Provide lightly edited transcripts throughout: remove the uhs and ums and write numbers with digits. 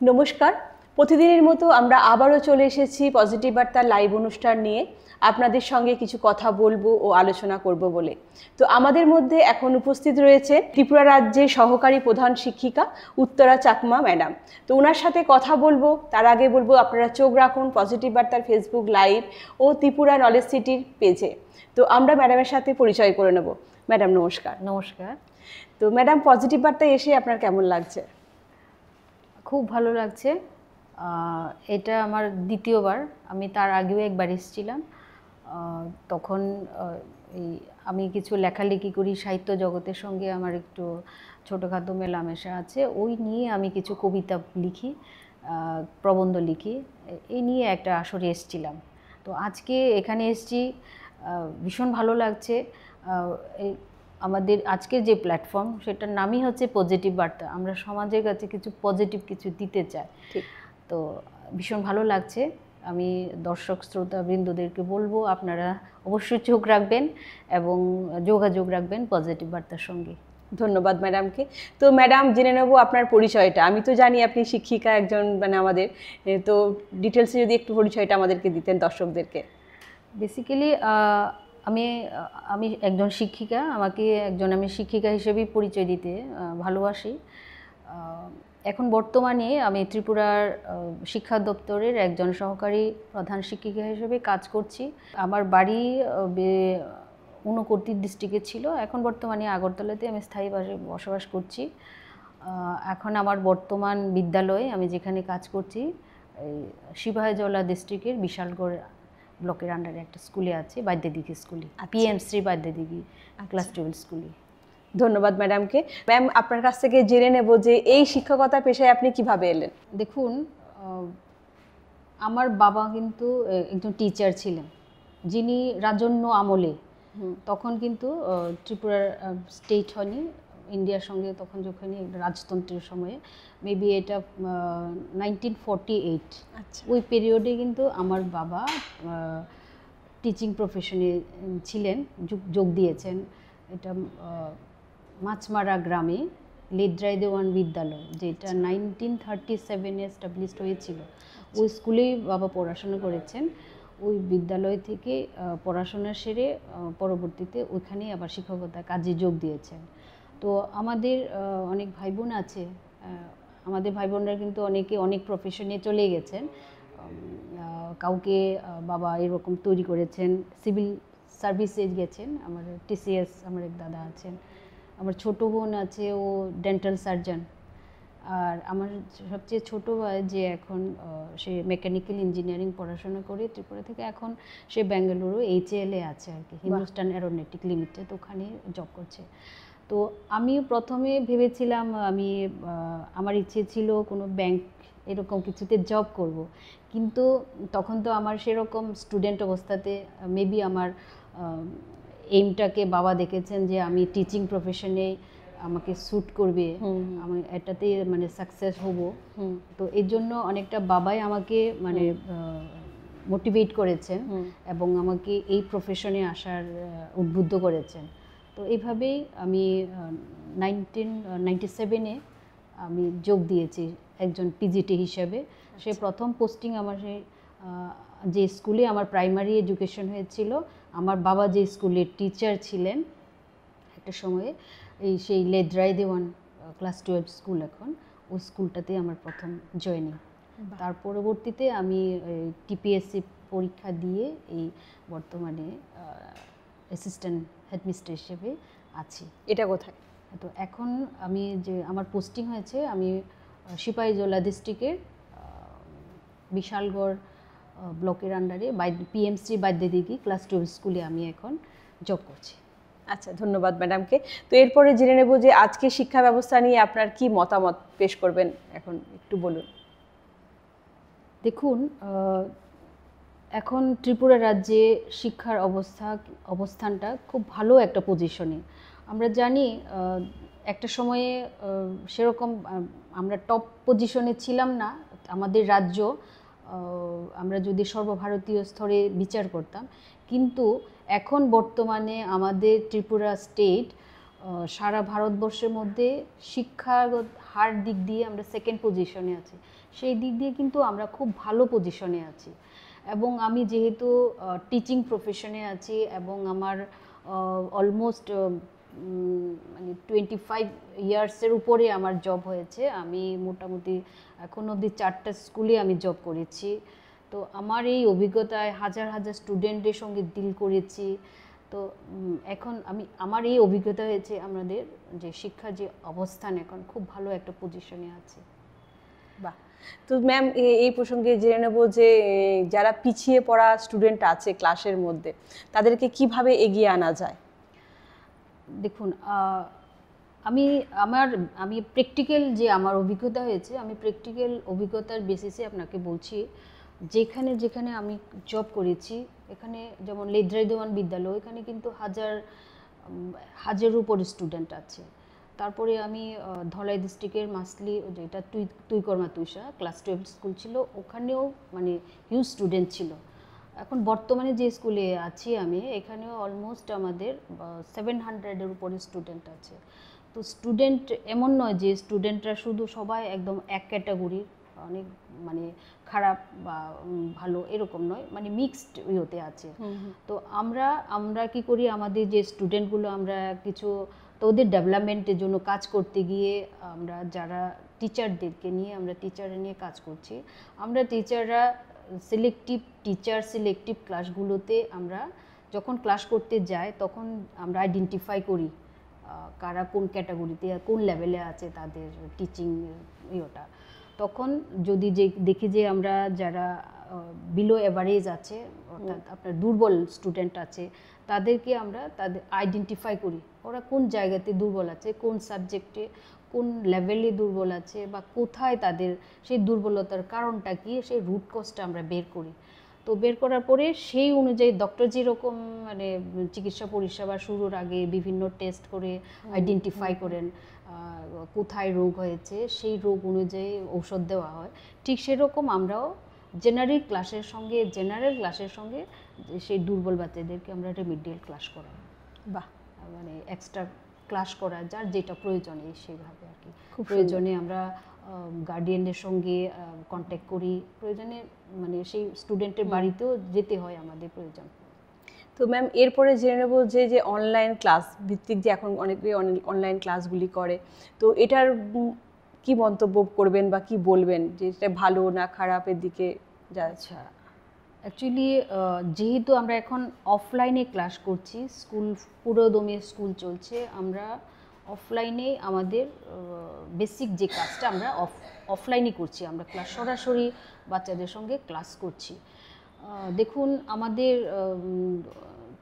নমস্কার। প্রতিদিনের মতো আমরা আবারও চলে এসেছি পজিটিভ বার্তার লাইভ অনুষ্ঠান নিয়ে আপনাদের সঙ্গে কিছু কথা বলবো ও আলোচনা করব বলে। তো আমাদের মধ্যে এখন উপস্থিত রয়েছে ত্রিপুরা রাজ্যের সহকারী প্রধান শিক্ষিকা উত্তরা চাকমা ম্যাডাম। তো ওনার সাথে কথা বলবো, তার আগে বলবো আপনারা চোখ রাখুন পজিটিভ বার্তার ফেসবুক লাইভ ও ত্রিপুরা নলেজ সিটির পেজে। তো আমরা ম্যাডামের সাথে পরিচয় করে নেব। ম্যাডাম নমস্কার। নমস্কার। তো ম্যাডাম, পজিটিভ বার্তায় এসে আপনার কেমন লাগছে? খুব ভালো লাগছে। এটা আমার দ্বিতীয়বার। আমি তার আগেও একবার এসেছিলাম। তখন আমি কিছু লেখালেখি করি, সাহিত্য জগতের সঙ্গে আমার একটু ছোটোখাটো মেলামেশা আছে। ওই নিয়ে আমি কিছু কবিতা লিখি, প্রবন্ধ লিখি, এই নিয়ে একটা আসরে এসেছিলাম। তো আজকে এখানে এসেছি, ভীষণ ভালো লাগছে। আমাদের আজকের যে প্ল্যাটফর্ম, সেটার নামই হচ্ছে পজিটিভ বার্তা। আমরা সমাজের কাছে কিছু পজিটিভ কিছু দিতে চাই। তো ভীষণ ভালো লাগছে। আমি দর্শক শ্রোতা বৃন্দদেরকে বলবো আপনারা অবশ্যই চোখ রাখবেন এবং যোগাযোগ রাখবেন পজিটিভ বার্তার সঙ্গে। ধন্যবাদ ম্যাডামকে। তো ম্যাডাম, জেনে নেব আপনার পরিচয়টা। আমি তো জানি আপনি শিক্ষিকা একজন, আমাদের তো ডিটেলসে যদি একটু পরিচয়টা আমাদেরকে দিতেন দর্শকদেরকে। বেসিক্যালি আমি একজন শিক্ষিকা। আমি শিক্ষিকা হিসেবেই পরিচয় দিতে ভালোবাসি। এখন বর্তমানে আমি ত্রিপুরার শিক্ষা দপ্তরের একজন সহকারী প্রধান শিক্ষিকা হিসেবে কাজ করছি। আমার বাড়ি ঊনকোটি ডিস্ট্রিক্টে ছিল, এখন বর্তমানে আগরতলাতে আমি স্থায়ীভাবে বসবাস করছি। এখন আমার বর্তমান বিদ্যালয়ে আমি যেখানে কাজ করছি, সিপাহীজলা ডিস্ট্রিক্টের বিশালগড় ব্লকের আন্ডারে একটা স্কুলে আছে, বাদ্যদিঘি স্কুলে, পিএমসি বাদ্যদিঘি ক্লাস 12 স্কুলে। ধন্যবাদ ম্যাডামকে। ম্যাম, আপনার কাছ থেকে জেনে নেব যে এই শিক্ষকতা পেশায় আপনি কিভাবে এলেন? দেখুন, আমার বাবা কিন্তু একজন টিচার ছিলেন, যিনি রাজন্য আমলে, তখন কিন্তু ত্রিপুরার স্টেট হয়নি, ইন্ডিয়ার সঙ্গে তখন যখনই রাজতন্ত্রের সময়ে, মেবি এটা 1948, ওই পিরিয়ডে কিন্তু আমার বাবা টিচিং প্রফেশনে ছিলেন, যোগ দিয়েছেন। এটা মাছমারা গ্রামে লেদ্রাই দেওয়ান বিদ্যালয়, যেটা 1937-এ এস্টাবলিশড হয়েছিল, ওই স্কুলেই বাবা পড়াশোনা করেছেন। ওই বিদ্যালয় থেকে পড়াশোনা সেরে পরবর্তীতে ওইখানেই আবার শিক্ষকতা কাজে যোগ দিয়েছেন। তো আমাদের অনেক ভাই বোন আছে, আমাদের ভাই বোনরা কিন্তু অনেকে অনেক প্রফেশনে চলে গেছেন। কাউকে বাবা এরকম তৈরি করেছেন, সিভিল সার্ভিসে গেছেন। আমার টিসিএস আমার এক দাদা আছেন, আমার ছোটো বোন আছে, ও ডেন্টাল সার্জন। আর আমার সবচেয়ে ছোটো ভাই, যে এখন সে মেকানিক্যাল ইঞ্জিনিয়ারিং পড়াশোনা করে ত্রিপুরা থেকে, এখন সে বেঙ্গালুরু HAL-এ আছে আর কি, হিন্দুস্তান অ্যারোনটিক লিমিটেড, ওখানে জব করছে। তো আমি প্রথমে ভেবেছিলাম, আমার ইচ্ছে ছিল কোনো ব্যাংক এরকম কিছুতে জব করব, কিন্তু তখন তো আমার সেরকম স্টুডেন্ট অবস্থাতে মেবি আমার এইমটাকে বাবা দেখেছেন যে আমি টিচিং প্রফেশনে আমাকে স্যুট করবে, আমি এটাতে মানে সাকসেস হব। তো এর জন্য অনেকটা বাবাই আমাকে মানে মোটিভেট করেছেন এবং আমাকে এই প্রফেশনে আসার উদ্বুদ্ধ করেছেন। তো এইভাবেই আমি 1997-এ আমি যোগ দিয়েছি একজন পিজিটি হিসেবে। সে প্রথম পোস্টিং আমার যে স্কুলে আমার প্রাইমারি এডুকেশন হয়েছিল, আমার বাবা যে স্কুলের টিচার ছিলেন একটা সময়ে, সেই লেদ্রাই দেওয়ান ক্লাস 12 স্কুল, এখন ওই স্কুলটাতে আমার প্রথম জয়েনিং। তার পরবর্তীতে আমি টিপিএসসি পরীক্ষা দিয়ে এই বর্তমানে অ্যাসিস্ট্যান্ট হেডমিস্ট্রেস হিসেবে আছি। এটা কোথায়? তো এখন আমি যে আমার পোস্টিং হয়েছে, আমি সিপাহীজলা ডিস্ট্রিক্টের বিশালগড় ব্লকের আন্ডারে পিএমসি বাদ্যদিঘি ক্লাস 12 স্কুলে আমি এখন জব করছি। আচ্ছা, ধন্যবাদ ম্যাডামকে। তো এরপরে জেনে নেব যে আজকে শিক্ষা ব্যবস্থা নিয়ে আপনার কি মতামত পেশ করবেন, এখন একটু বলুন। দেখুন, এখন ত্রিপুরা রাজ্যে শিক্ষার অবস্থানটা খুব ভালো একটা পজিশনে। আমরা জানি একটা সময়ে সেরকম আমরা টপ পজিশনে ছিলাম না আমাদের রাজ্য, আমরা যদি সর্বভারতীয় স্তরে বিচার করতাম, কিন্তু এখন বর্তমানে আমাদের ত্রিপুরা স্টেট সারা ভারতবর্ষের মধ্যে শিক্ষার হার দিক দিয়ে আমরা সেকেন্ড পজিশনে আছি, সেই দিক দিয়ে কিন্তু আমরা খুব ভালো পজিশনে আছি। এবং আমি যেহেতু টিচিং প্রফেশনে আছি এবং আমার অলমোস্ট মানে 25 ইয়ার্সের উপরে আমার জব হয়েছে, আমি মোটামুটি এখন অবধি 4টা স্কুলে আমি জব করেছি। তো আমার এই অভিজ্ঞতায় হাজার হাজার স্টুডেন্টদের সঙ্গে ডিল করেছি। তো এখন আমার এই অভিজ্ঞতা হয়েছে আমাদের যে শিক্ষার যে অবস্থান এখন খুব ভালো একটা পজিশনে আছে। বাহ। তো ম্যাম এই প্রসঙ্গে জেনে নেব যে যারা পিছিয়ে পড়া স্টুডেন্ট আছে ক্লাসের মধ্যে, তাদেরকে কিভাবে এগিয়ে আনা যায়? দেখুন, আমি প্র্যাকটিক্যাল যে আমার অভিজ্ঞতা হয়েছে, আমি প্র্যাকটিক্যাল অভিজ্ঞতার বেসিসে আপনাকে বলছি। যেখানে যেখানে আমি জব করেছি, এখানে যেমন লেদ্রাই দেওয়ান বিদ্যালয়, এখানে কিন্তু হাজারের উপরে স্টুডেন্ট আছে। তারপরে আমি ধলাই ডিস্ট্রিক্টের মাসলি, যেটা তুইকর্মা তুইসা ক্লাস 12 স্কুল ছিল, ওখানেও মানে হিউজ স্টুডেন্ট ছিল। এখন বর্তমানে যে স্কুলে আছি আমি, এখানেও অলমোস্ট আমাদের 700-এর উপরে স্টুডেন্ট আছে। তো স্টুডেন্ট এমন নয় যে স্টুডেন্টরা শুধু সবাই একদম এক ক্যাটাগরির, অনেক মানে খারাপ বা ভালো এরকম নয়, মানে মিক্সড ইয়েতে আছে। তো আমরা কি করি, আমাদের যে স্টুডেন্টগুলো আমরা কিছু তো ওদের ডেভেলপমেন্টের জন্য কাজ করতে গিয়ে আমরা যারা টিচারদেরকে নিয়ে আমরা টিচার নিয়ে কাজ করছি, আমরা টিচাররা সিলেক্টিভ ক্লাসগুলোতে আমরা যখন ক্লাস করতে যাই তখন আমরা আইডেন্টিফাই করি কারা কোন ক্যাটাগরিতে কোন লেভেলে আছে তাদের টিচিং ইয়েটা। তখন যদি দেখি যে আমরা যারা বিলো এভারেজ আছে, অর্থাৎ আপনার দুর্বল স্টুডেন্ট আছে, তাদেরকে আমরা আইডেন্টিফাই করি ওরা কোন জায়গাতে দুর্বল আছে, কোন সাবজেক্টে কোন লেভেলে দুর্বল আছে বা কোথায় তাদের সেই দুর্বলতার কারণটা কি, সেই রুট কজটা আমরা বের করি। তো বের করার পরে সেই অনুযায়ী ডক্টর যেরকম মানে চিকিৎসা পরিষেবা শুরুর আগে বিভিন্ন টেস্ট করে আইডেন্টিফাই করেন কোথায় রোগ হয়েছে, সেই রোগ অনুযায়ী ঔষধ দেওয়া হয়। ঠিক সেরকম আমরাও জেনারেল ক্লাসের সঙ্গে সেই দুর্বল বাচ্চাদেরকে আমরা রেমিডিয়াল ক্লাস করাই। বাহ। মানে এক্সট্রা ক্লাস করা যার যেটা প্রয়োজনে সেইভাবে আর কি। খুব প্রয়োজনে আমরা গার্ডিয়ানদের সঙ্গে কন্ট্যাক্ট করি, প্রয়োজনে মানে সেই স্টুডেন্টের বাড়িতেও যেতে হয় আমাদের প্রয়োজন। তো ম্যাম এরপরে জেনে নেব যে অনলাইন ক্লাস ভিত্তিক যে এখন অনেকেই অনলাইন ক্লাসগুলি করে, তো এটার কি মন্তব্য করবেন বা কি বলবেন যে এটা ভালো না খারাপের দিকে যাচ্ছে? অ্যাকচুয়ালি যেহেতু আমরা এখন অফলাইনে ক্লাস করছি, স্কুল পুরোদমে স্কুল চলছে, আমরা অফলাইনে আমাদের বেসিক যে কাজটা আমরা অফলাইনে করছি, আমরা ক্লাস সরাসরি বাচ্চাদের সঙ্গে ক্লাস করছি। দেখুন, আমাদের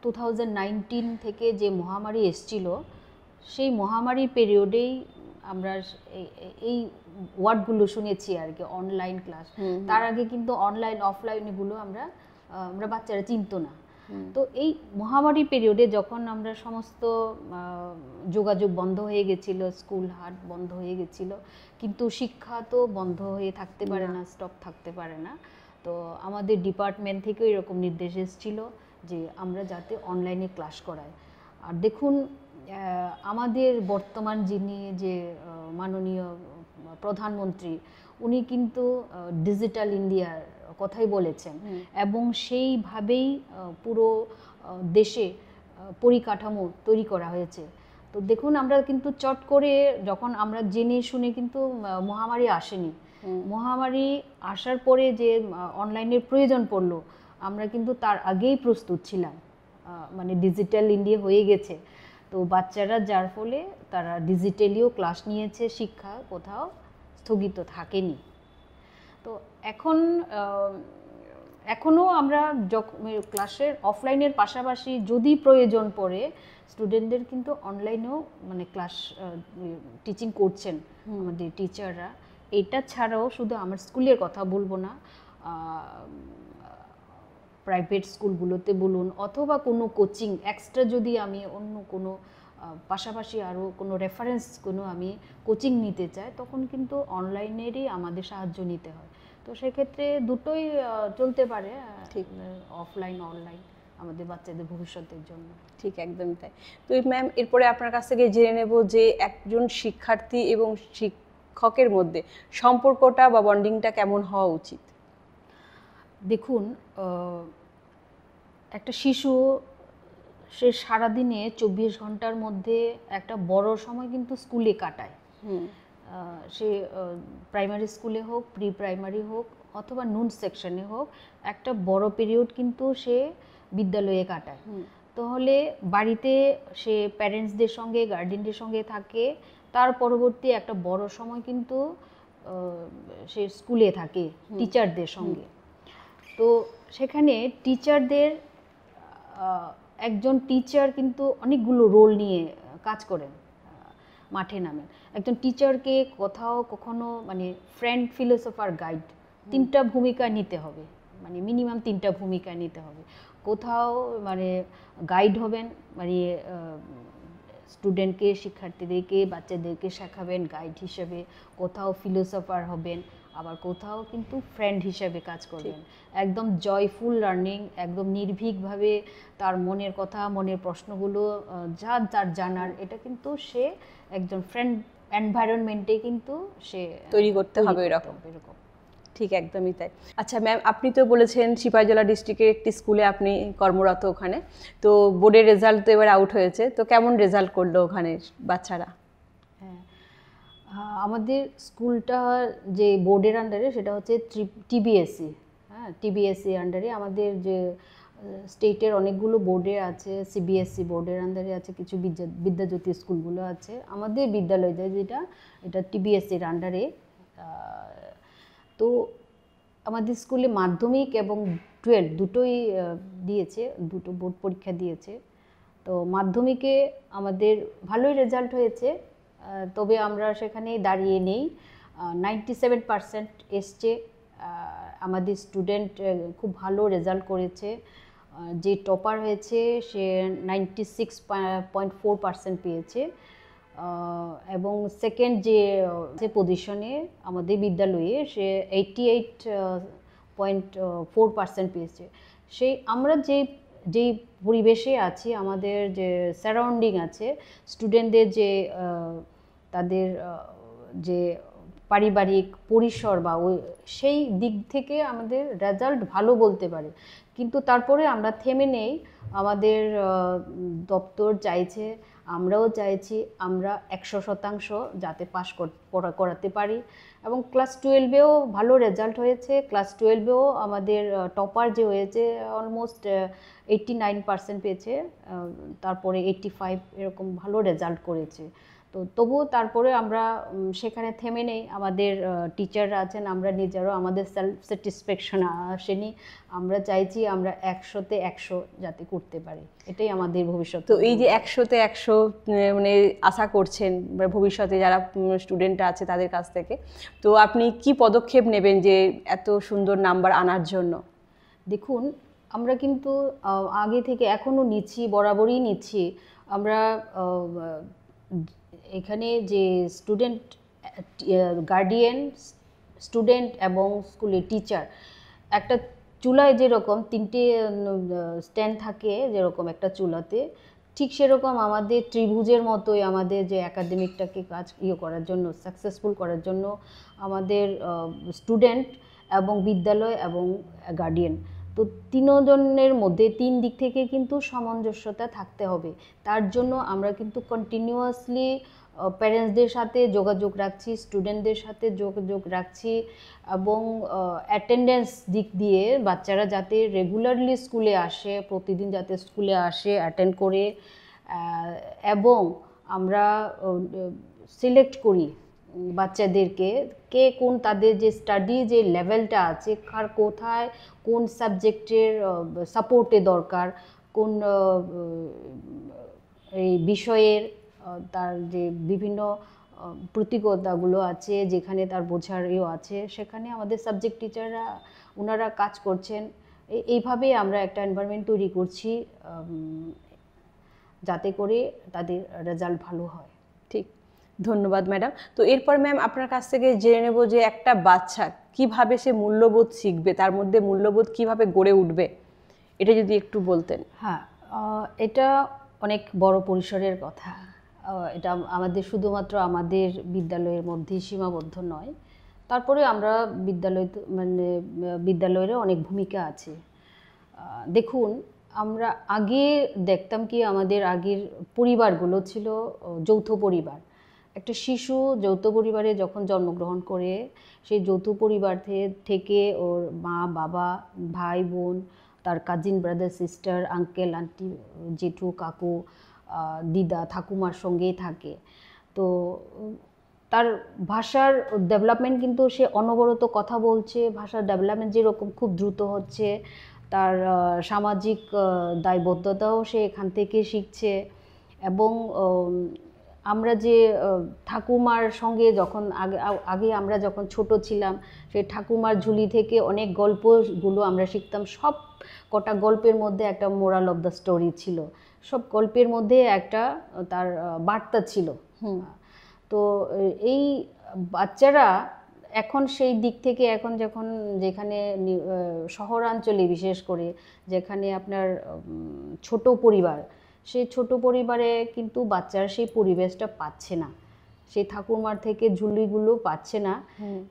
2019 থেকে যে মহামারী এসছিল, সেই মহামারী পিরিয়ডেই আমরা এই ওয়ার্ডগুলো শুনেছি আর কি, অনলাইন ক্লাস। তার আগে কিন্তু অনলাইন অফলাইনগুলো আমরা বাচ্চারা চিনতো না। তো এই মহামারী পিরিয়ডে যখন আমরা সমস্ত যোগাযোগ বন্ধ হয়ে গেছিল, স্কুল হাট বন্ধ হয়ে গেছিল, কিন্তু শিক্ষা তো বন্ধ হয়ে থাকতে পারে না, স্টপ থাকতে পারে না। তো আমাদের ডিপার্টমেন্ট থেকেও এরকম নির্দেশ এসেছিল যে আমরা যাতে অনলাইনে ক্লাস করাই। আর দেখুন, আমাদের বর্তমান যিনি যে মাননীয় প্রধানমন্ত্রী, উনি কিন্তু ডিজিটাল ইন্ডিয়ার কথাই বলেছেন এবং সেইভাবেই পুরো দেশে পরিকাঠামো তৈরি করা হয়েছে। তো দেখুন, আমরা কিন্তু চট করে যখন আমরা জেনে শুনে কিন্তু মহামারী আসেনি, মহামারী আসার পরে যে অনলাইনের প্রয়োজন পড়লো, আমরা কিন্তু তার আগেই প্রস্তুত ছিলাম, মানে ডিজিটাল ইন্ডিয়া হয়ে গেছে। তো বাচ্চারা যার ফলে তারা ডিজিটালিও ক্লাস নিয়েছে, শিক্ষা কোথাও স্থগিত থাকেনি। তো এখনও আমরা ক্লাসের অফলাইনের পাশাপাশি যদি প্রয়োজন পড়ে, স্টুডেন্টদের কিন্তু অনলাইনেও মানে ক্লাস টিচিং করছেন আমাদের টিচাররা। এটা ছাড়াও শুধু আমার স্কুলের কথা বলবো না, প্রাইভেট স্কুলগুলোতে বলুন অথবা কোনো কোচিং এক্সট্রা যদি আমি অন্য কোনো পাশাপাশি আরও কোনো রেফারেন্স কোনো আমি কোচিং নিতে চাই, তখন কিন্তু অনলাইনেরই আমাদের সাহায্য নিতে হয়। তো সেক্ষেত্রে দুটোই চলতে পারে, ঠিক অফলাইন অনলাইন আমাদের বাচ্চাদের ভবিষ্যতের জন্য। ঠিক, একদমই তাই। তো ম্যাম এরপরে আপনার কাছ থেকে জেনে নেব যে একজন শিক্ষার্থী এবং শিক্ষকের মধ্যে সম্পর্কটা বা বন্ডিংটা কেমন হওয়া উচিত? দেখুন, একটা শিশু সে সারাদিনে 24 ঘন্টার মধ্যে একটা বড় সময় কিন্তু স্কুলে কাটায়। সে প্রাইমারি স্কুলে হোক, প্রি প্রাইমারি হোক অথবা নুন সেকশনে হোক, একটা বড় পিরিয়ড কিন্তু সে বিদ্যালয়ে কাটায়। তাহলে বাড়িতে সে প্যারেন্টসদের সঙ্গে, গার্ডিয়ানদের সঙ্গে থাকে, তার পরবর্তী একটা বড় সময় কিন্তু সে স্কুলে থাকে টিচারদের সঙ্গে। তো সেখানে টিচারদের, একজন টিচার কিন্তু অনেকগুলো রোল নিয়ে কাজ করেন, মাঠে নামেন। একজন টিচারকে কোথাও কখনো মানে ফ্রেন্ড, ফিলোসফার, গাইড, 3টা ভূমিকা নিতে হবে, মানে মিনিমাম 3টা ভূমিকা নিতে হবে। কোথাও মানে গাইড হবেন, মানে স্টুডেন্টকে, শিক্ষার্থীদেরকে, বাচ্চাদেরকে শেখাবেন গাইড হিসেবে। কোথাও ফিলোসফার হবেন, আবার কোথাও কিন্তু ফ্রেন্ড হিসেবে কাজ করবেন। একদম জয়ফুল লার্নিং, একদম নির্ভীকভাবে তার মনের কথা, মনের প্রশ্নগুলো যার যার জানার, এটা কিন্তু সে একজন ফ্রেন্ড এনভায়রনমেন্টে কিন্তু সে তৈরি করতে হবে এরকম। ঠিক, একদমই তাই। আচ্ছা ম্যাম, আপনি তো বলেছেন সিপাহীজলা ডিস্ট্রিক্টের একটি স্কুলে আপনি কর্মরত ওখানে, তো বোর্ডের রেজাল্ট তো এবার আউট হয়েছে, তো কেমন রেজাল্ট করলো ওখানে বাচ্চারা? হ্যাঁ, আমাদের স্কুলটা যে বোর্ডের আন্ডারে, সেটা হচ্ছে টিবিএসসি। হ্যাঁ, টিবিএসসি আন্ডারে আমাদের যে স্টেটের অনেকগুলো বোর্ডে আছে, সিবিএসসি বোর্ডের আন্ডারে আছে, কিছু বিদ্যাজ্যোতি স্কুলগুলো আছে। আমাদের বিদ্যালয়টা যেটা, এটা টিবিএসসির আন্ডারে। তো আমাদের স্কুলে মাধ্যমিক এবং 12 দুটোই দিয়েছে, দুটো বোর্ড পরীক্ষা দিয়েছে। তো মাধ্যমিকে আমাদের ভালোই রেজাল্ট হয়েছে, তবে আমরা সেখানে দাঁড়িয়ে নেই। 97% এসছে। আমাদের স্টুডেন্ট খুব ভালো রেজাল্ট করেছে। যে টপার হয়েছে সে 96.4% পেয়েছে, এবং সেকেন্ড যে পজিশনে আমাদের বিদ্যালয়ে, সে 88.4% পেয়েছে। সেই আমরা যেই পরিবেশে আছি, আমাদের যে সারাউন্ডিং আছে, স্টুডেন্টদের যে তাদের যে পারিবারিক পরিসর বা সেই দিক থেকে আমাদের রেজাল্ট ভালো বলতে পারে। কিন্তু তারপরে আমরা থেমে নেই। আমাদের দপ্তর চাইছে, আমরাও চাইছি, আমরা 100% যাতে পাস করাতে পারি। এবং ক্লাস 12-এও ভালো রেজাল্ট হয়েছে। ক্লাস 12-এও আমাদের টপার যে হয়েছে অলমোস্ট 89% পেয়েছে, তারপরে 85 এরকম ভালো রেজাল্ট করেছে। তো তবুও তারপরে আমরা সেখানে থেমে নেই। আমাদের টিচাররা আছেন, আমরা নিজেরাও, আমাদের সেলফ স্যাটিসফ্যাকশন আসেনি। আমরা চাইছি আমরা 100-তে 100 যাতে করতে পারি, এটাই আমাদের ভবিষ্যৎ। তো এই যে 100-তে 100 মানে আশা করছেন ভবিষ্যতে যারা স্টুডেন্টরা আছে তাদের কাছ থেকে, তো আপনি কি পদক্ষেপ নেবেন যে এত সুন্দর নাম্বার আনার জন্য? দেখুন, আমরা কিন্তু আগে থেকে এখনও নিচ্ছি, বরাবরই নিচ্ছি। আমরা এখানে যে স্টুডেন্ট, গার্ডিয়ান, স্টুডেন্ট এবং স্কুলের টিচার, একটা চুলায় যেরকম 3টে স্ট্যান্ড থাকে, যেরকম একটা চুলাতে, ঠিক সেরকম আমাদের ত্রিভুজের মতোই আমাদের যে একাডেমিকটাকে কাজ করার জন্য, সাকসেসফুল করার জন্য, আমাদের স্টুডেন্ট এবং বিদ্যালয় এবং গার্ডিয়ান, তো তিনজনের মধ্যে 3 দিক থেকে কিন্তু সামঞ্জস্যতা থাকতে হবে। তার জন্য আমরা কিন্তু কন্টিনিউয়াসলি প্যারেন্টসদের সাথে যোগাযোগ রাখছি, স্টুডেন্টদের সাথে যোগাযোগ রাখছি, এবং অ্যাটেন্ডেন্স দিক দিয়ে বাচ্চারা যাতে রেগুলারলি স্কুলে আসে, প্রতিদিন যাতে স্কুলে আসে, অ্যাটেন্ড করে, এবং আমরা সিলেক্ট করি বাচ্চাদেরকে, কে কোন তাদের যে স্টাডি যে লেভেলটা আছে, কার কোথায় কোন সাবজেক্টের সাপোর্টে দরকার, কোন এই বিষয়ের তার যে বিভিন্ন প্রতিকূলতাগুলো আছে, যেখানে তার বোঝার আছে, সেখানে আমাদের সাবজেক্ট টিচাররা ওনারা কাজ করছেন। এইভাবে আমরা একটা এনভায়রনমেন্ট তৈরি করছি যাতে করে তাদের রেজাল্ট ভালো হয়। ঠিক, ধন্যবাদ ম্যাডাম। তো এরপর ম্যাম আপনার কাছ থেকে জেনে নেব যে একটা বাচ্চা কিভাবে সে মূল্যবোধ শিখবে, তার মধ্যে মূল্যবোধ কিভাবে গড়ে উঠবে, এটা যদি একটু বলতেন। হ্যাঁ, এটা অনেক বড় পরিসরের কথা। এটা আমাদের শুধুমাত্র আমাদের বিদ্যালয়ের মধ্যেই সীমাবদ্ধ নয়, তারপরে আমরা বিদ্যালয়েরও অনেক ভূমিকা আছে। দেখুন, আমরা আগে দেখতাম কি, আমাদের আগের পরিবারগুলো ছিল যৌথ পরিবার। একটা শিশু যৌথ পরিবারে যখন জন্মগ্রহণ করে, সেই যৌথ পরিবার থেকে ওর মা বাবা, ভাই বোন, তার cousin brother sister, uncle aunty, জেঠু কাকু, দিদা ঠাকুমার সঙ্গেই থাকে। তো তার ভাষার ডেভেলপমেন্ট কিন্তু সে অনবরত কথা বলছে, ভাষার ডেভেলপমেন্ট যেরকম খুব দ্রুত হচ্ছে, তার সামাজিক দায়বদ্ধতাও সে এখান থেকে শিখছে। এবং আমরা যে ঠাকুমার সঙ্গে যখন আগে আমরা যখন ছোট ছিলাম, সেই ঠাকুমার ঝুলি থেকে অনেক গল্পগুলো আমরা শিখতাম। সব কটা গল্পের মধ্যে একটা মোরাল অফ দ্য স্টোরি ছিল, সব গল্পের মধ্যে একটা তার বার্তা ছিল। তো এই বাচ্চারা এখন সেই দিক থেকে, এখন যেখানে শহরাঞ্চলে বিশেষ করে যেখানে আপনার ছোট পরিবার, সেই ছোট পরিবারে কিন্তু বাচ্চারা সেই পরিবেশটা পাচ্ছে না, সেই ঠাকুরমার থেকে ঝুলিগুলো পাচ্ছে না।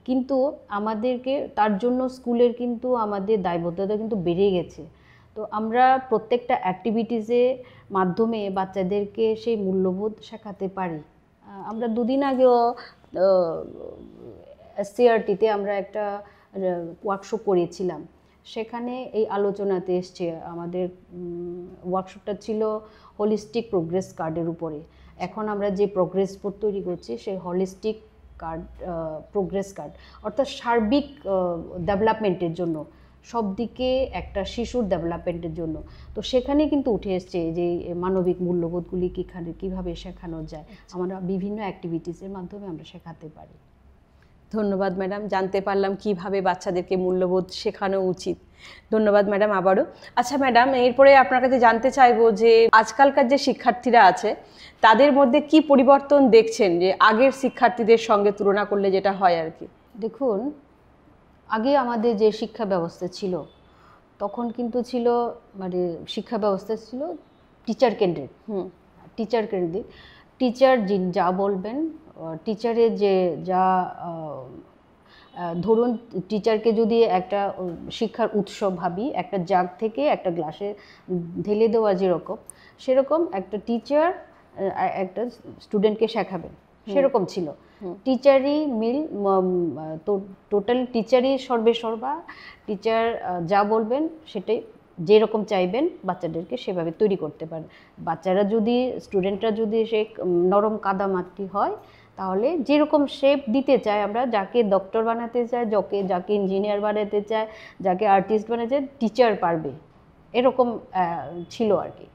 কিন্তু আমাদেরকে তার জন্য স্কুলের কিন্তু আমাদের দায়বদ্ধতা কিন্তু বেড়ে গেছে। তো আমরা প্রত্যেকটা অ্যাক্টিভিটিসের মাধ্যমে বাচ্চাদেরকে সেই মূল্যবোধ শেখাতে পারি। আমরা দুদিন আগেও এসসিআরটিতে আমরা একটা ওয়ার্কশপ করেছিলাম, সেখানে এই আলোচনাতে এসছে। আমাদের ওয়ার্কশপটা ছিল হোলিস্টিক প্রোগ্রেস কার্ডের উপরে। এখন আমরা যে প্রোগ্রেস বোর্ড তৈরি করছি, সেই হোলিস্টিক কার্ড, প্রোগ্রেস কার্ড, অর্থাৎ সার্বিক ডেভেলপমেন্টের জন্য, সব দিকে একটা শিশুর ডেভেলপমেন্টের জন্য। তো সেখানে কিন্তু উঠে এসছে যে মানবিক মূল্যবোধগুলি কীভাবে শেখানো যায়। আমরা বিভিন্ন অ্যাক্টিভিটিসের মাধ্যমে আমরা শেখাতে পারি। ধন্যবাদ ম্যাডাম, জানতে পারলাম কিভাবে বাচ্চাদেরকে মূল্যবোধ শেখানো উচিত। ধন্যবাদ ম্যাডাম আবারও। আচ্ছা ম্যাডাম, এরপরে আপনার কাছে জানতে চাইবো যে আজকালকার যে শিক্ষার্থীরা আছে তাদের মধ্যে কি পরিবর্তন দেখছেন, যে আগের শিক্ষার্থীদের সঙ্গে তুলনা করলে যেটা হয় আর কি? দেখুন, আগে আমাদের যে শিক্ষা ব্যবস্থা ছিল, তখন কিন্তু ছিল শিক্ষা ব্যবস্থা ছিল টিচার কেন্দ্রিক। টিচার যা বলবেন, টিচারের যা ধরুন, টিচারকে যদি একটা শিক্ষার উৎসব ভাবি, একটা জাগ থেকে একটা গ্লাসে ঢেলে দেওয়া যেরকম, সেরকম একটা টিচার একটা স্টুডেন্টকে শেখাবেন, সেরকম ছিল। টিচারই টোটাল টিচারই সর্বেসর্বা। টিচার যা বলবেন সেটাই, যেরকম চাইবেন বাচ্চাদেরকে সেভাবে তৈরি করতে পারেন। স্টুডেন্টরা যদি সে নরম কাদামাটি হয়, তাহলে যেরকম শেপ দিতে চায়, আমরা যাকে ডক্টর বানাতে চাই, যাকে ইঞ্জিনিয়ার বানাতে চাই, যাকে আর্টিস্ট বানাতে চাই, টিচার পারবে, এরকম ছিল আর কি।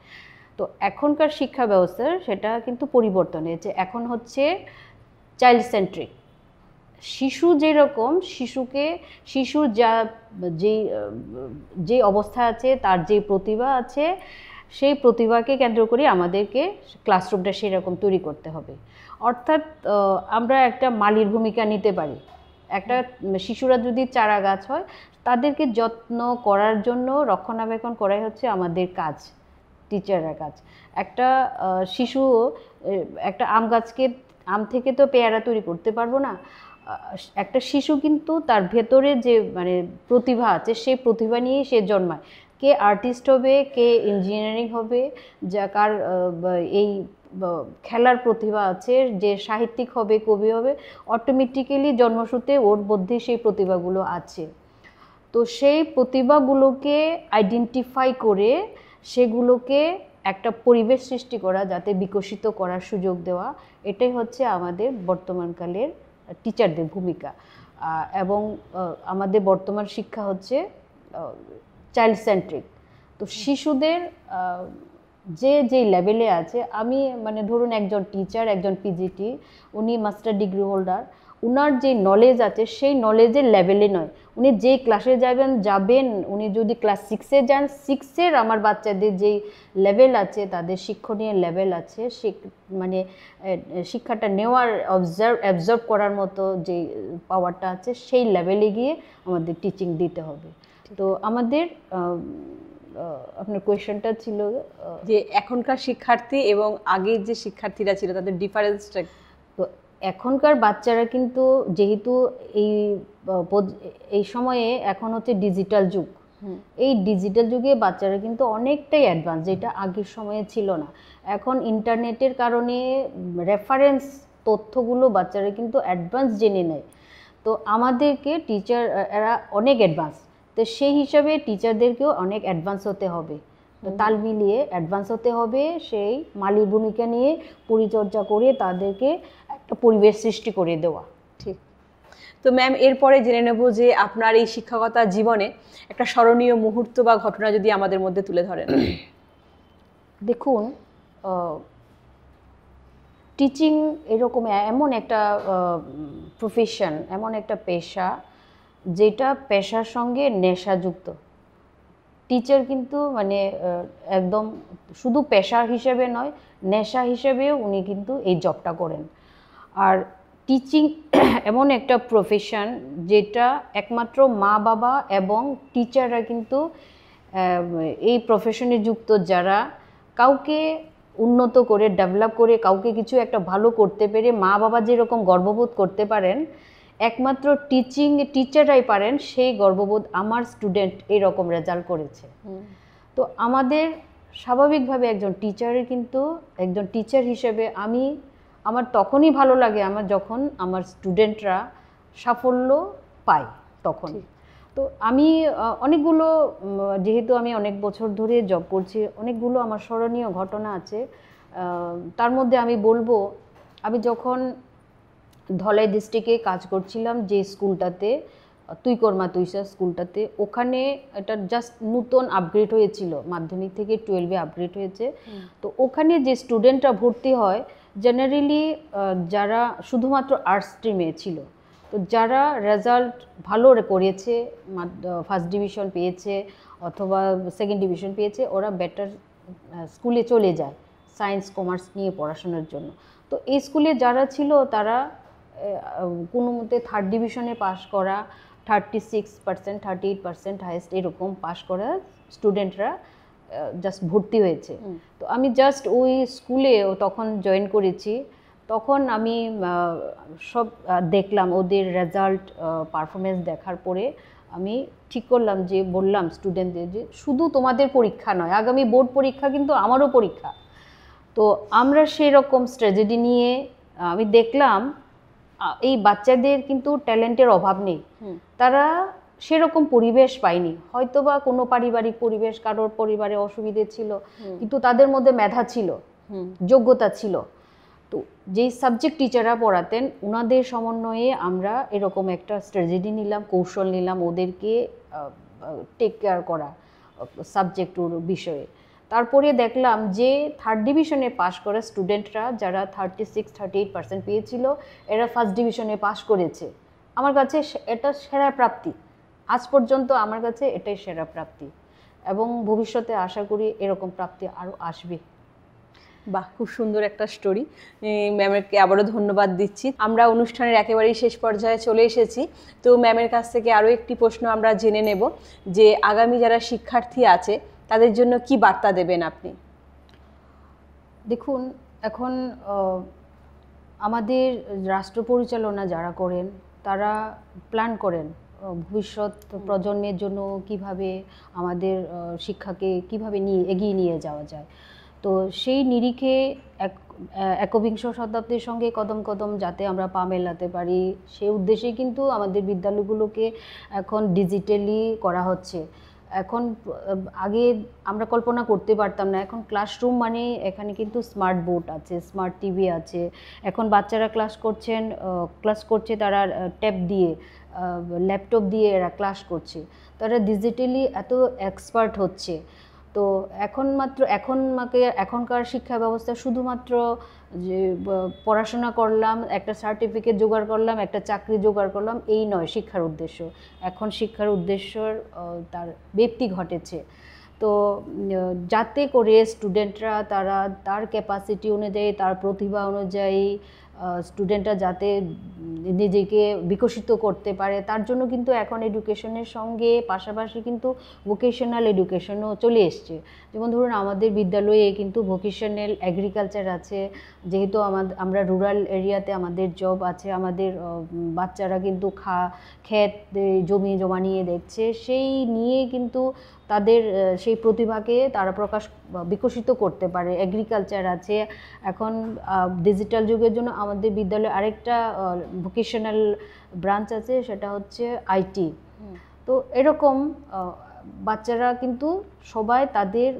তো এখনকার শিক্ষা ব্যবস্থা সেটা কিন্তু পরিবর্তন হয়েছে। এখন হচ্ছে চাইল্ড সেন্ট্রিক। শিশু যেরকম, শিশুর যে অবস্থা আছে, তার যে প্রতিভা আছে, সেই প্রতিভাকে কেন্দ্র করে আমাদেরকে ক্লাসরুমটা সেরকম তৈরি করতে হবে। অর্থাৎ আমরা একটা মালির ভূমিকা নিতে পারি। একটা শিশুরা যদি চারা গাছ হয়, তাদেরকে যত্ন করার জন্য রক্ষণাবেক্ষণ করাই হচ্ছে আমাদের কাজ, টিচারের কাজ। একটা শিশু একটা আম থেকে তো পেয়ারা তৈরি করতে পারবো না। একটা শিশু কিন্তু তার ভেতরে যে প্রতিভা আছে, সেই প্রতিভা নিয়েই সে জন্মায়। কে আর্টিস্ট হবে, কে ইঞ্জিনিয়ারিং হবে, কার এই খেলার প্রতিভা আছে, যে সাহিত্যিক হবে, কবি হবে, অটোমেটিক্যালি জন্মসূত্রে ওর মধ্যে সেই প্রতিভাগুলো আছে। তো সেই প্রতিভাগুলোকে আইডেন্টিফাই করে সেগুলোকে একটা পরিবেশ সৃষ্টি করা, যাতে বিকশিত করার সুযোগ দেওয়া, এটাই হচ্ছে আমাদের বর্তমানকালের টিচারদের ভূমিকা। এবং আমাদের বর্তমান শিক্ষা হচ্ছে চাইল্ড সেন্ট্রিক। তো শিশুদের যে লেভেলে আছে, আমি ধরুন একজন টিচার, একজন পিজিটি, উনি মাস্টার ডিগ্রি হোল্ডার, উনার যে নলেজ আছে সেই নলেজের লেভেলে নয়। উনি যে ক্লাসে যাবেন, উনি যদি ক্লাস 6-এ যান, 6-এর আমার বাচ্চাদের যেই লেভেল আছে, তাদের শিক্ষণীয় লেভেল আছে, শিক্ষাটা নেওয়ার অবজার্ভ করার মতো যে পাওয়ারটা আছে, সেই লেভেলে গিয়ে আমাদের টিচিং দিতে হবে। তো আমাদের আপনার কোয়েশ্চেনটা ছিল যে এখনকার শিক্ষার্থী এবং আগের যে শিক্ষার্থীরা ছিল তাদের ডিফারেন্সটা। তো এখনকার বাচ্চারা কিন্তু যেহেতু এই এই সময়ে এখন হচ্ছে ডিজিটাল যুগ, এই ডিজিটাল যুগে বাচ্চারা কিন্তু অনেকটাই অ্যাডভান্স, যেটা আগের সময়ে ছিল না। এখন ইন্টারনেটের কারণে রেফারেন্স তথ্যগুলো বাচ্চারা কিন্তু অ্যাডভান্স জেনে নেয়। তো আমাদেরকে টিচার এরা অনেক অ্যাডভান্স, তো সেই হিসাবে টিচারদেরকেও অনেক অ্যাডভান্স হতে হবে, তো তাল মিলিয়ে অ্যাডভান্স হতে হবে, সেই মালির ভূমিকা নিয়ে পরিচর্যা করে তাদেরকে একটা পরিবেশ সৃষ্টি করে দেওয়া। ঠিক। তো ম্যাম, এরপরে জেনে নেব যে আপনার এই শিক্ষকতা জীবনে একটা স্মরণীয় মুহূর্ত বা ঘটনা যদি আমাদের মধ্যে তুলে ধরেন। দেখুন, টিচিং এরকম এমন একটা প্রফেশন, এমন একটা পেশা যেটা পেশার সঙ্গে নেশাযুক্ত। টিচার কিন্তু মানে একদম শুধু পেশা হিসেবে নয়, নেশা হিসেবেও উনি কিন্তু এই জবটা করেন। আর টিচিং এমন একটা প্রফেশন যেটা একমাত্র মা বাবা এবং টিচাররা কিন্তু এই প্রফেশনে যুক্ত, যারা কাউকে উন্নত করে ডেভেলপ করে কাউকে কিছু একটা ভালো করতে পেরে মা বাবা যেরকম গর্ববোধ করতে পারেন, একমাত্র টিচাররাই পারেন সেই গর্ববোধ। আমার স্টুডেন্ট এরকম রেজাল্ট করেছে। তো আমাদের স্বাভাবিকভাবে একজন টিচারের কিন্তু একজন টিচার হিসেবে আমার তখনই ভালো লাগে আমার যখন আমার স্টুডেন্টরা সাফল্য পায় তখন। তো আমি অনেকগুলো, যেহেতু আমি অনেক বছর ধরে জব করছি, অনেকগুলো আমার স্মরণীয় ঘটনা আছে। তার মধ্যে আমি বলবো, আমি যখন ধলাই ডিস্ট্রিক্টে কাজ করছিলাম যে স্কুলটাতে, তুই কর্মা তুইসা স্কুলটাতে, ওখানে এটা জাস্ট নতুন আপগ্রেড হয়েছিল, মাধ্যমিক থেকে 12-এ আপগ্রেড হয়েছে। তো ওখানে যে স্টুডেন্টরা ভর্তি হয় জেনারেলি যারা শুধুমাত্র আর্টস স্ট্রিমে ছিল, তো যারা রেজাল্ট ভালো করেছে, ফার্স্ট ডিভিশন পেয়েছে অথবা সেকেন্ড ডিভিশন পেয়েছে, ওরা বেটার স্কুলে চলে যায় সায়েন্স কমার্স নিয়ে পড়াশোনার জন্য। তো এই স্কুলে যারা ছিল তারা কোনো মতে থার্ড ডিভিশনে পাস করা, 36%, 38% হাইয়েস্ট এরকম পাস করা স্টুডেন্টরা জাস্ট ভর্তি হয়েছে। তো আমি জাস্ট ওই স্কুলে তখন জয়েন করেছি, তখন আমি সব দেখলাম ওদের রেজাল্ট পারফরমেন্স দেখার পরে আমি ঠিক করলাম যে বললাম স্টুডেন্টদের যে শুধু তোমাদের পরীক্ষা নয়, আগামী বোর্ড পরীক্ষা কিন্তু আমারও পরীক্ষা। তো আমরা সেই রকম স্ট্র্যাটেজি নিয়ে আমি দেখলাম এই বাচ্চাদের কিন্তু ট্যালেন্টের অভাব নেই, তারা সেরকম পরিবেশ পায়নি, হয়তোবা কোনো পারিবারিক পরিবেশ, কারোর পরিবারে অসুবিধে ছিল, কিন্তু তাদের মধ্যে মেধা ছিল, যোগ্যতা ছিল। তো যেই সাবজেক্ট টিচাররা পড়াতেন ওনাদের সমন্বয়ে আমরা এরকম একটা স্ট্র্যাটেজি নিলাম, কৌশল নিলাম ওদেরকে টেক কেয়ার করা সাবজেক্টর বিষয়ে। তারপরে দেখলাম যে থার্ড ডিভিশনে পাশ করা স্টুডেন্টরা যারা 36-38% পেয়েছিল, এরা ফার্স্ট ডিভিশনে পাশ করেছে। আমার কাছে এটা সেরা প্রাপ্তি, আজ পর্যন্ত আমার কাছে এটাই সেরা প্রাপ্তি, এবং ভবিষ্যতে আশা করি এরকম প্রাপ্তি আরও আসবে। বাহ, খুব সুন্দর একটা স্টোরি। ম্যামকে আবারও ধন্যবাদ দিচ্ছি। আমরা অনুষ্ঠানের একেবারেই শেষ পর্যায়ে চলে এসেছি। তো ম্যামের কাছ থেকে আরও একটি প্রশ্ন আমরা জেনে নেব যে আগামী যারা শিক্ষার্থী আছে তাদের জন্য কি বার্তা দেবেন আপনি? দেখুন, এখন আমাদের রাষ্ট্র পরিচালনা যারা করেন তারা প্ল্যান করেন ভবিষ্যৎ প্রজন্মের জন্য কিভাবে আমাদের শিক্ষাকে কিভাবে এগিয়ে নিয়ে যাওয়া যায়। তো সেই নিরিখে একবিংশ শতাব্দীর সঙ্গে কদম কদম যাতে আমরা পা মেলাতে পারি, সেই উদ্দেশ্যেই কিন্তু আমাদের বিদ্যালয়গুলোকে এখন ডিজিটালি করা হচ্ছে। এখন আগে আমরা কল্পনা করতে পারতাম না, এখন ক্লাসরুম মানে এখানে কিন্তু স্মার্ট বোর্ড আছে, স্মার্ট টিভি আছে। এখন বাচ্চারা ক্লাস করছে তারা ট্যাব দিয়ে, ল্যাপটপ দিয়ে এরা ক্লাস করছে, তারা ডিজিটালি এত এক্সপার্ট হচ্ছে। তো এখনকার শিক্ষা ব্যবস্থা শুধুমাত্র যে পড়াশোনা করলাম, একটা সার্টিফিকেট জোগাড় করলাম, একটা চাকরি জোগাড় করলাম, এই নয় শিক্ষার উদ্দেশ্য। এখন শিক্ষার উদ্দেশ্যর তার ব্যাপ্তি ঘটেছে। তো যাতে করে স্টুডেন্টরা তারা তার ক্যাপাসিটি অনুযায়ী, তার প্রতিভা অনুযায়ী স্টুডেন্টরা যাতে নিজেকে বিকশিত করতে পারে, তার জন্য কিন্তু এখন এডুকেশনের সঙ্গে পাশাপাশি কিন্তু ভোকেশনাল এডুকেশনও চলে এসছে। যেমন ধরুন আমাদের বিদ্যালয়ে কিন্তু ভোকেশনাল এগ্রিকালচার আছে, যেহেতু আমরা রুরাল এরিয়াতে আমাদের জব আছে, আমাদের বাচ্চারা কিন্তু ক্ষেত জমি জমা নিয়ে দেখছে, সেই নিয়ে কিন্তু তাদের সেই প্রতিভাকে তারা বিকশিত করতে পারে। এগ্রিকালচার আছে, এখন ডিজিটাল যুগের জন্য আমাদের বিদ্যালয়ে আরেকটা ভোকেশনাল ব্রাঞ্চ আছে, সেটা হচ্ছে আইটি। তো এরকম বাচ্চারা কিন্তু সবাই তাদের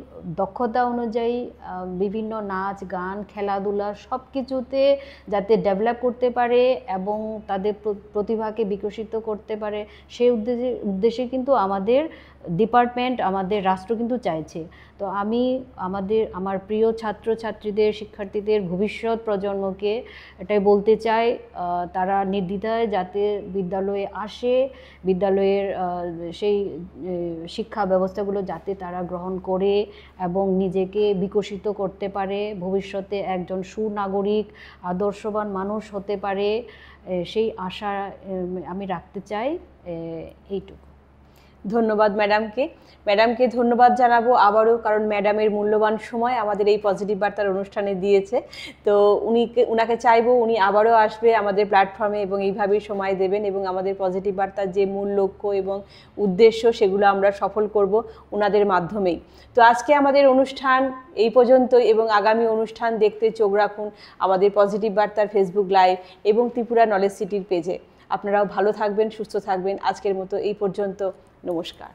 দক্ষতা অনুযায়ী বিভিন্ন নাচ গান খেলাধুলা সব কিছুতে যাতে ডেভেলপ করতে পারে এবং তাদের প্রতিভাকে বিকশিত করতে পারে, সেই উদ্দেশ্যে কিন্তু আমাদের ডিপার্টমেন্ট, আমাদের রাষ্ট্র কিন্তু চাইছে। তো আমি আমার প্রিয় ছাত্রছাত্রীদের, শিক্ষার্থীদের, ভবিষ্যৎ প্রজন্মকে এটাই বলতে চাই, তারা নির্দ্বিধায় যাতে বিদ্যালয়ে আসে, বিদ্যালয়ের সেই শিক্ষা ব্যবস্থাগুলো যাতে তারা গ্রহণ করে এবং নিজেকে বিকশিত করতে পারে, ভবিষ্যতে একজন সুনাগরিক আদর্শবান মানুষ হতে পারে, সেই আশা আমি রাখতে চাই। এইটুকু। ধন্যবাদ ম্যাডামকে ধন্যবাদ জানাবো আবারও, কারণ ম্যাডামের মূল্যবান সময় আমাদের এই পজিটিভ বার্তার অনুষ্ঠানে দিয়েছে। তো উনাকে চাইবো উনি আবারও আসবে আমাদের প্ল্যাটফর্মে এবং এইভাবেই সময় দেবেন এবং আমাদের পজিটিভ বার্তার যে মূল লক্ষ্য এবং উদ্দেশ্য সেগুলো আমরা সফল করব ওনাদের মাধ্যমেই। তো আজকে আমাদের অনুষ্ঠান এই পর্যন্তই এবং আগামী অনুষ্ঠান দেখতে চোখ রাখুন আমাদের পজিটিভ বার্তার ফেসবুক লাইভ এবং ত্রিপুরা নলেজ সিটির পেজে। আপনারাও ভালো থাকবেন, সুস্থ থাকবেন। আজকের মতো এই পর্যন্ত। নমস্কার।